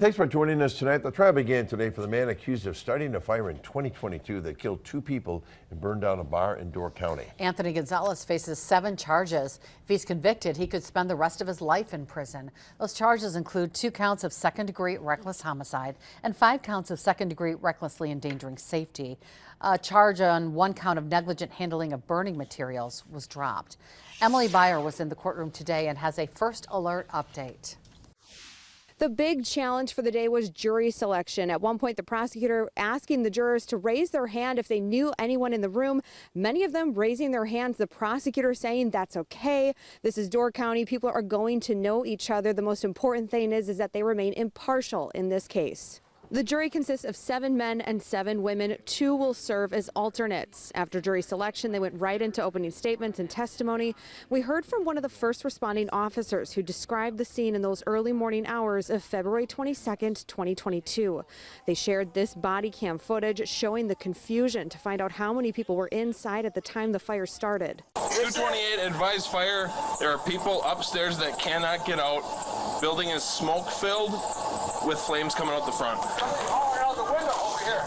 Thanks for joining us tonight. The trial began today for the man accused of starting a fire in 2022 that killed 2 people and burned down a bar in Door County. Anthony Gonzalez faces 7 charges. If he's convicted, he could spend the rest of his life in prison. Those charges include 2 counts of second-degree reckless homicide and 5 counts of second-degree recklessly endangering safety. A charge on 1 count of negligent handling of burning materials was dropped. Emily Byer was in the courtroom today and has a first alert update. The big challenge for the day was jury selection. At one point, the prosecutor asking the jurors to raise their hand if they knew anyone in the room. Many of them raising their hands. The prosecutor saying that's okay. This is Door County. People are going to know each other. The most important thing is that they remain impartial in this case. The jury consists of 7 men and 7 women. 2 will serve as alternates. After jury selection, they went right into opening statements and testimony. We heard from one of the first responding officers who described the scene in those early morning hours of February 22nd, 2022. They shared this body cam footage showing the confusion to find out how many people were inside at the time the fire started. 228 advised fire. There are people upstairs that cannot get out. Building is smoke filled with flames coming out the front. Hollering out the window over here.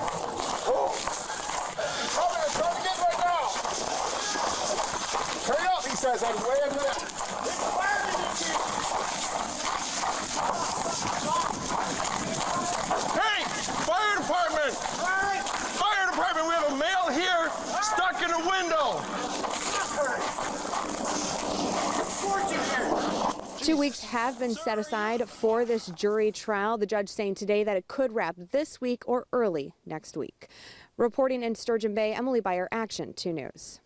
Oh. It's trying to get right now. Hurry up, he says. I'm way in there. Hey, fire department! Fire department, we have a male here stuck in a window. 2 weeks have been set aside for this jury trial. The judge saying today that it could wrap this week or early next week. Reporting in Sturgeon Bay, Emily Byer, Action 2 News.